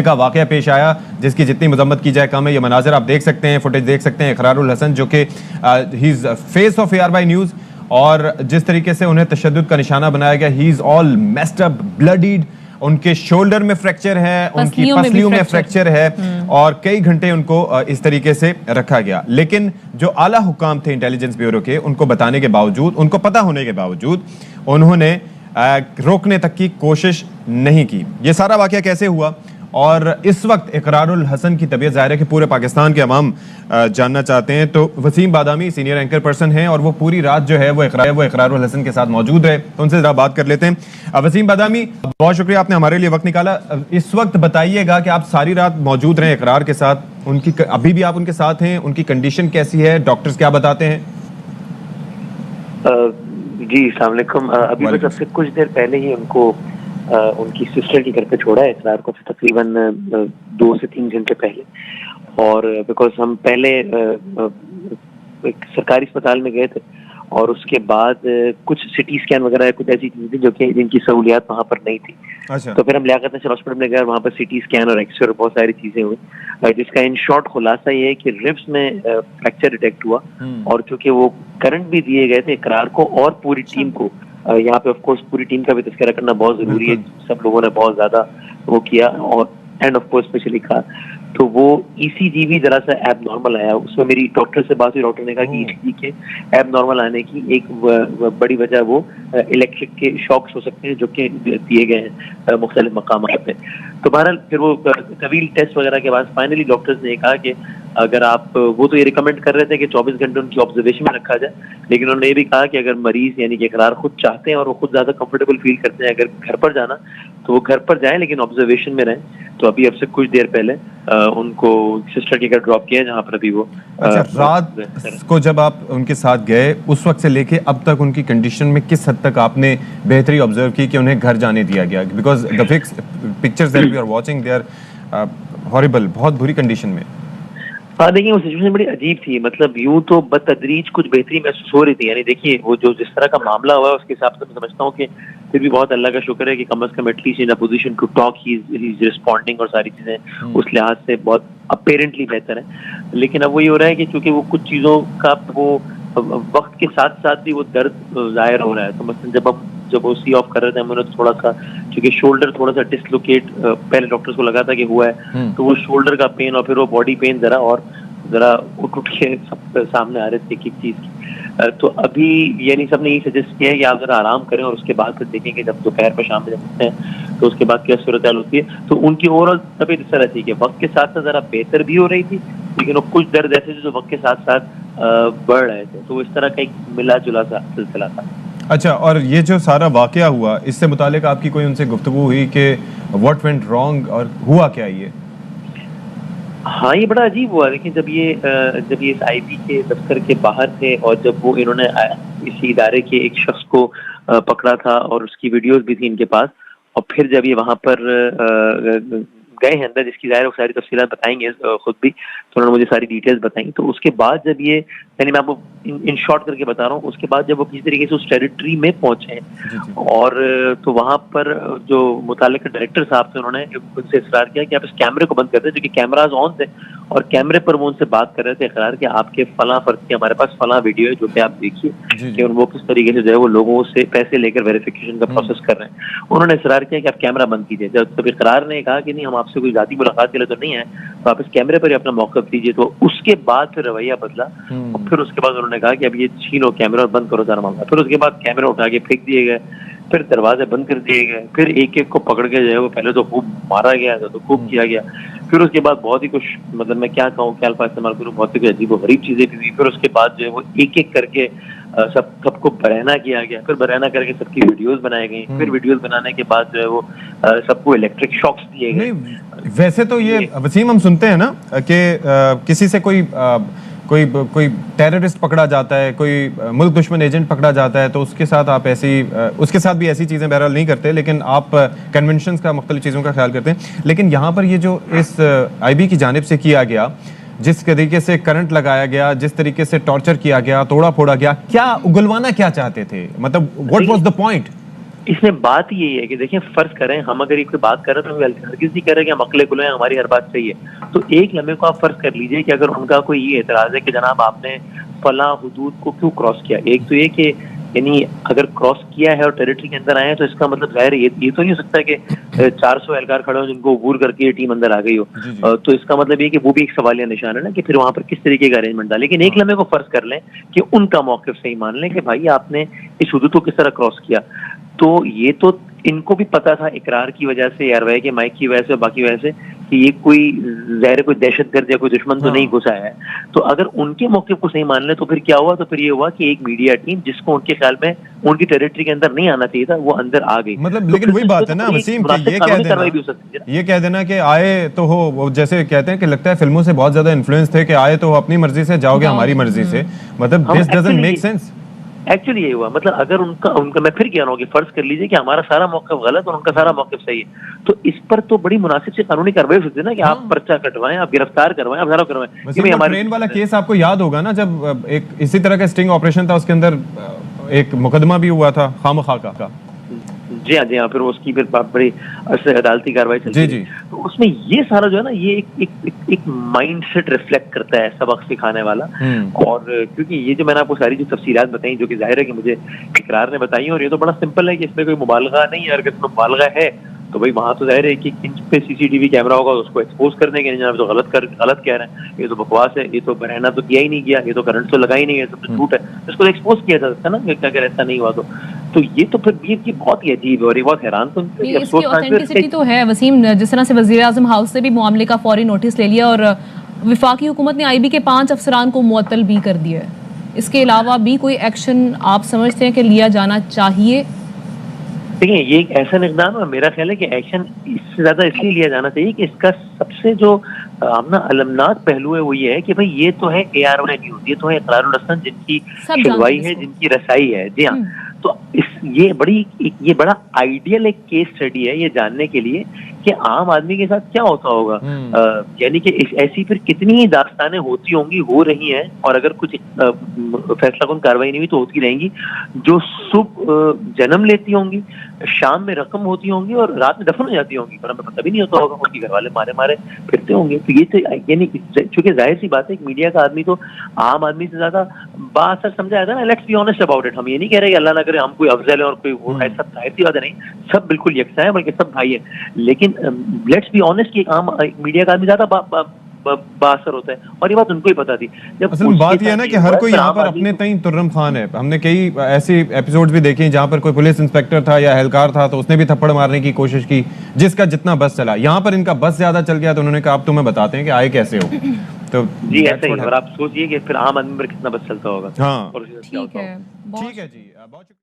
کا واقعہ پیش آیا جس کی جتنی مذمت کی جائے کم ہے. یہ مناظر آپ دیکھ سکتے ہیں, فوٹیج دیکھ سکتے ہیں. اقرار الحسن جو کہ ہی is face of ARY news, اور جس طریقے سے انہیں تشدد کا نشانہ بنایا گیا, ہی از آل میسڈ اپ, بلڈیڈ. ان کے شولڈر میں فریکچر ہے, ان کی پسلیوں میں فریکچر ہے, اور کئی گھنٹے ان کو اس طریقے سے رکھا گیا. لیکن جو اعلیٰ حکام تھے انٹیلیجنس بیورو کے, ان کو بتانے کے باوجود, ان کو پتہ ہونے کے باوجود, انہوں نے روکنے تک کی کوشش نہیں کی. یہ سارا واقعہ کیسے ہوا, اور اس وقت اقرار الحسن کی طبیعت, ظاہر ہے کہ پورے پاکستان کے عوام جاننا چاہتے ہیں. تو وسیم بادامی سینئر اینکر پرسن ہیں, اور وہ پوری رات جو ہے وہ اقرار الحسن کے ساتھ موجود رہے, تو ان سے ذرا بات کر لیتے ہیں. وسیم بادامی, بہت شکریہ آپ نے ہمارے لیے وقت نکالا. اس وقت بتائیے گا کہ آپ ساری رات موجود رہے اقرار کے ساتھ, ان کی ابھی بھی آپ ان کے ساتھ ہیں, ان کی کنڈیشن کیسی ہے, ڈاکٹرز کیا بتاتے ہیں؟ جی السلام علیکم. ابھی بس اب سے کچھ دیر پہلے ہی ان کو ان کی سسٹر کے گھر پہ چھوڑا ہے اقرار کو, تقریباً 2 سے 3 گھنٹے پہلے. اور بیکاز ہم پہلے ایک سرکاری اسپتال میں گئے تھے, اور اس کے بعد کچھ سٹی اسکین وغیرہ کچھ ایسی چیزیں جو کہ جن کی سہولیات وہاں پر نہیں تھی. تو پھر ہم لیاقت نصر ہاسپٹل میں گئے, وہاں پر CT اسکین اور ایکس رے اور بہت ساری چیزیں ہوئی, جس کا ان شارٹ خلاصہ یہ ہے کہ ربس میں فریکچر ڈیٹیکٹ ہوا, اور چونکہ وہ کرنٹ بھی دیے گئے تھے اقرار کو اور پوری ٹیم کو. یہاں پہ آف کورس پوری ٹیم کا بھی تذکرہ کرنا بہت ضروری ہے, سب لوگوں نے بہت زیادہ وہ کیا, اور اینڈ آف کورس اسپیشلی کہا تو وہ ECG بھی ذرا سا ایب نارمل آیا. اس میں میری ڈاکٹر سے بات ہوئی, ڈاکٹر نے کہا کہ ECG کے ایب نارمل آنے کی ایک بڑی وجہ وہ الیکٹرک کے شاکس ہو سکتے ہیں جو کہ دیے گئے ہیں مختلف مقامات پہ. تو بہرحال پھر وہ طویل ٹیسٹ وغیرہ کے بعد فائنلی ڈاکٹرز نے کہا کہ اگر آپ, وہ تو یہ ریکمینڈ کر رہے تھے کہ 24 گھنٹے ان کی آبزرویشن میں رکھا جائے, لیکن انہوں نے یہ بھی کہا کہ اگر مریض یعنی کہ اقرار خود چاہتے ہیں اور وہ خود زیادہ کمفرٹیبل فیل کرتے ہیں اگر گھر پر جانا تو وہ گھر پر جائیں, لیکن آبزرویشن میں رہیں. تو ابھی اب سے کچھ دیر پہلے ان کو سسٹر کے گھر ڈراپ کیا جہاں پر ابھی وہ. رات کو جب آپ ان کے ساتھ گئے, اس وقت سے لے کے اب تک ان کی کنڈیشن میں کس حد تک آپ نے بہتری آبزرو کی کہ انہیں گھر جانے دیا گیا؟ Because the pictures that we are watching they are horrible, بہت بری کنڈیشن میں. ہاں دیکھیے وہ سچویشن بڑی عجیب تھی, مطلب یوں تو بتدریج کچ بہتری محسوس ہو رہی تھی. یعنی دیکھیے وہ جو جس طرح کا معاملہ ہوا ہے اس کے حساب سے میں سمجھتا ہوں کہ پھر بھی بہت اللہ کا شکر ہے کہ کم از کم at least in position to talk he is responding, اور ساری چیزیں اس لحاظ سے بہت اپیرنٹلی بہتر ہیں. لیکن اب وہ یہ ہو رہا ہے کہ چونکہ وہ کچھ چیزوں کا وہ وقت کے ساتھ ساتھ بھی وہ درد ظاہر ہو رہا ہے. تو مثلاً جب وہ سی آف کر رہے تھے ہم نے تو تھوڑا سا چونکہ شولڈر تھوڑا سا ڈسلوکیٹ پہلے ڈاکٹرز کو لگا تھا کہ ہوا ہے, تو وہ شولڈر کا پین اور پھر وہ باڈی پین ذرا اٹھ کے سب سامنے آ رہے تھے ایک چیز کی. تو ابھی یعنی سب نے یہ سجیسٹ کیا ہے کہ آپ ذرا آرام کریں, اور اس کے بعد پھر دیکھیں کہ جب دوپہر پہ شام میں جب اٹھتے ہیں تو اس کے بعد کیا صورتحال ہوتی ہے. تو ان کی اوور آل طبیعت اس طرح تھی کہ وقت کے ساتھ ساتھ ذرا بہتر بھی ہو رہی تھی, لیکن وہ کچھ درد ایسے جو وقت کے ساتھ ساتھ بڑھ رہے تھے. تو اس طرح کا ایک ملا جلا سا سلسلہ تھا. اچھا, اور یہ جو سارا واقعہ ہوا اس سے متعلق آپ کی کوئی ان سے گفتگو ہوئی کہ واٹ وینٹ رانگ اور ہوا کیا یہ؟ ہاں یہ بڑا عجیب ہوا. لیکن جب یہ IB کے دفتر کے باہر تھے, اور جب وہ انہوں نے اسی ادارے کے ایک شخص کو پکڑا تھا اور اس کی ویڈیوز بھی تھی ان کے پاس, اور پھر جب یہ وہاں پر گئے ہیں اندر, جس کی ظاہر ساری تفصیلات بتائیں گے خود بھی, تو انہوں نے مجھے ساری ڈیٹیلز بتائیں. تو اس کے بعد جب یہ یعنی میں آپ کو ان شارٹ کر کے بتا رہا ہوں, اس کے بعد جب وہ کسی طریقے سے اس ٹیریٹری میں پہنچے ہیں, اور تو وہاں پر جو متعلقہ ڈائریکٹر صاحب تھے انہوں نے ان سے اصرار کیا کہ آپ اس کیمرے کو بند کر دیں, جو کہ کیمراز آن تھے, اور کیمرے پر وہ ان سے بات کر رہے تھے اقرار کہ آپ کے فلاں فرد کی ہمارے پاس فلاں ویڈیو ہے جو کہ آپ دیکھیے کہ وہ کس طریقے سے جو ہے وہ لوگوں سے پیسے لے کر ویریفیکیشن کا پروسیس کر رہے ہیں. انہوں نے اصرار کیا کہ آپ کیمرہ بند کیجیے. جب اقرار نے کہا کہ نہیں ہم آپ سے کوئی ذاتی ملاقات کے لیے تو نہیں ہے, تو آپ اس کیمرے پر ہی اپنا موقف دیجیے. تو اس کے بعد پھر رویہ بدلا, اور پھر اس کے بعد انہوں نے کہا کہ اب یہ چھینو کیمرہ اور بند کرو سارا معاملہ. پھر اس کے بعد کیمرہ اٹھا کے پھینک دیے گئے, پھر دروازے بند کر دیے گئے, پھر ایک ایک کو پکڑ کے جو ہے وہ پہلے تو خوب مارا گیا تو خوب کیا گیا. پھر اس کے بعد بہت ہی کچھ مطلب میں کیا کہوں کیا الفاظ استعمال کروں, بہت ہی عجیب و غریب چیزیں بھی ہوئی. پھر اس کے بعد جو ہے وہ ایک ایک کر کے سب کو برہنہ کیا گیا, پھر برہنہ کر کے سب کی ویڈیوز بنائی گئی. پھر ویڈیوز بنانے کے بعد جو ہے وہ سب کو الیکٹرک شاکس دیے گئے. ویسے تو یہ وسیم ہم سنتے ہیں نا کہ کسی سے کوئی ٹیررسٹ پکڑا جاتا ہے, کوئی ملک دشمن ایجنٹ پکڑا جاتا ہے, تو اس کے ساتھ اس کے ساتھ بھی ایسی چیزیں بہرحال نہیں کرتے, لیکن آپ کنونشنز کا مختلف چیزوں کا خیال کرتے ہیں. لیکن یہاں پر یہ جو اس IB کی جانب سے کیا گیا, جس طریقے سے کرنٹ لگایا گیا, جس طریقے سے ٹارچر کیا گیا, توڑا پھوڑا گیا, کیا اگلوانا کیا چاہتے تھے؟ مطلب واٹ واز دا پوائنٹ؟ اس میں بات یہی ہے کہ دیکھیں فرض کریں ہم اگر کوئی بات کر رہے ہیں تو ہرگز نہیں کہہ رہے کہ ہم عقل کھلے ہیں ہماری ہر بات صحیح ہے. تو ایک لمحے کو آپ فرض کر لیجئے کہ اگر ان کا کوئی یہ اعتراض ہے کہ جناب آپ نے فلاں حدود کو کیوں کراس کیا. ایک تو یہ کہ یعنی اگر کراس کیا ہے اور ٹیریٹری کے اندر آئے ہیں تو اس کا مطلب ظاہر ہے یہ تو نہیں ہو سکتا کہ 400 اہلکار کھڑے ہوں جن کو عبور کر کے یہ ٹیم اندر آ گئی ہو. تو اس کا مطلب یہ کہ وہ بھی ایک سوالیہ نشان ہے نا کہ پھر وہاں پر کس طریقے کا ارینجمنٹ تھا. لیکن ایک لمحے کو فرض کر لیں کہ ان کا موقف صحیح مان لیں کہ بھائی آپ نے اس حدود کو کس طرح کراس کیا. تو یہ تو ان کو بھی پتا تھا اقرار کی وجہ سے یا رویے کے مائک کی وجہ سے اور باقی وجہ سے کہ یہ کوئی ظاہر کوئی دہشت گرد یا کوئی دشمن تو نہیں گھسا ہے. تو اگر ان کے موقف کو صحیح مان لیں تو پھر کیا ہوا, تو پھر یہ ہوا کہ ایک میڈیا ٹیم جس کو ان کے خیال میں ان کی ٹیریٹری کے اندر نہیں آنا چاہیے تھا وہ اندر آ گئی. مطلب لیکن وہی بات ہے نا وسیم کہ یہ کہہ دینا کہ آئے تو ہو, جیسے کہتے ہیں کہ لگتا ہے فلموں سے بہت زیادہ انفلوئنس تھے کہ آئے تو اپنی مرضی سے جاؤ گے ہماری مرضی سے, مطلب this doesn't make sense. Actually یہ ہوا مطلب اگر ان کا میں پھر کہہ رہا ہوں کہ فرض کر لیجئے کہ ہمارا سارا موقف غلط اور ان کا سارا موقف صحیح ہے, تو اس پر تو بڑی مناسب سے قانونی کارروائی ہو سکتی ہے نا کہ آپ پرچہ کٹوائیں, آپ گرفتار کروائیں, آپ سارا کروائیں. ٹرین والا کیس آپ کو یاد ہوگا نا, جب ایک اسی طرح کا اسٹنگ آپریشن تھا, اس کے اندر ایک مقدمہ بھی ہوا تھا خامخواہ کا. جی ہاں پھر اس کی پھر بڑی عدالتی کارروائی چلتی ہے. تو اس میں یہ سارا جو ہے نا یہ ایک مائنڈ سیٹ ریفلیکٹ کرتا ہے سبق سکھانے والا. اور کیونکہ یہ جو میں نے آپ کو ساری جو تفصیلات بتائیں جو کہ ظاہر ہے کہ مجھے اقرار نے بتائی ہیں, اور یہ تو بڑا سمپل ہے کہ اس میں کوئی مبالغہ نہیں ہے. اگر اس میں مبالغہ ہے تو بھائی وہاں تو ظاہر ہے کہ انچ پہ سی سی ٹی وی کیمرہ ہوگا اس کو ایکسپوز کرنے کے جناب تو غلط کہہ رہے ہیں, یہ تو بکواس ہے, یہ تو بہانہ تو کیا ہی نہیں گیا, یہ تو کرنٹ تو لگا ہی نہیں ہے, سب تو جھوٹ ہے. اس کو ایکسپوز کیا جا سکتا ہے نا کہ اگر ایسا نہیں ہوا تو یہ تو پھر یہ بہت ہی عجیب ہے اور یہ بہت حیران کن. اس کی اوتھینٹسٹی تو ہے وسیم, جس طرح سے وزیر اعظم ہاؤس سے بھی معاملے کا فوری نوٹس لے لیا اور وفاقی حکومت نے آئی بی کے 5 افسران کو معطل بھی کر دیا ہے. اس کے علاوہ بھی کوئی ایکشن آپ سمجھتے ہیں کہ لیا جانا چاہیے؟ دیکھیں یہ ایک ایسا اقدام ہے, میرا خیال ہے کہ ایکشن اس سے زیادہ اس لیے لیا جانا چاہیے کہ اس کا سب سے جو المناک پہلو ہے وہ یہ ہے کہ بھائی یہ تو ہے ARY نیوز, یہ تو ہے اقرار الحسن جن کی شنوائی ہے, جن کی رسائی ہے. جی ہاں, تو یہ بڑا آئیڈیل ایک کیس اسٹڈی ہے یہ جاننے کے لیے کہ عام آدمی کے ساتھ کیا ہوتا ہوگا. یعنی کہ ایسی پھر کتنی ہی داستانیں ہوتی ہوں گی, ہو رہی ہیں, اور اگر کچھ فیصلہ کن کاروائی نہیں ہوئی تو ہوتی رہیں گی, جو صبح جنم لیتی ہوں گی, شام میں رقم ہوتی ہوں گی اور رات میں دفن ہو جاتی ہوں گی, پر ہمیں پتہ بھی نہیں ہوتا ہوگا, ان کے گھر والے مارے پھرتے ہوں گے. تو یہ تو یعنی چونکہ ظاہر سی بات ہے ایک میڈیا کا آدمی تو عام آدمی سے زیادہ بااثر سمجھا جاتا ہے نا. Let's be honest about it. ہم یہ نہیں کہہ رہے کہ اللہ نہ کرے ہم کوئی افضل ہے اور کوئی وہ ایسا ظاہر سی بات نہیں, سب بالکل یکساں ہیں بلکہ سب بھائی ہیں. لیکن لیٹس بی آنیسٹ کہ عام میڈیا کا آدمی زیادہ باثر ہوتا ہے, اور یہ بات ان کو ہی پتا تھی. اصل بات یہ ہے نا کہ ہر کوئی یہاں پر اپنے تئیں ترم خان ہے. ہم نے کئی ایسی ایپیسوڈز بھی دیکھی جہاں پر کوئی پولیس انسپیکٹر تھا یا اہلکار تھا تو اس نے بھی تھپڑ مارنے کی کوشش کی, جس کا جتنا بس چلا. یہاں پر ان کا بس زیادہ چل گیا تو انہوں نے کہا اب تمہیں بتاتے ہیں کہ آئے کیسے ہو. تو جی ایسا ہی, اور آپ سوچئے کہ پھر عام آدمی پر کتنا بس چلتا ہوگا. ہاں ٹھیک ہے جی, بہت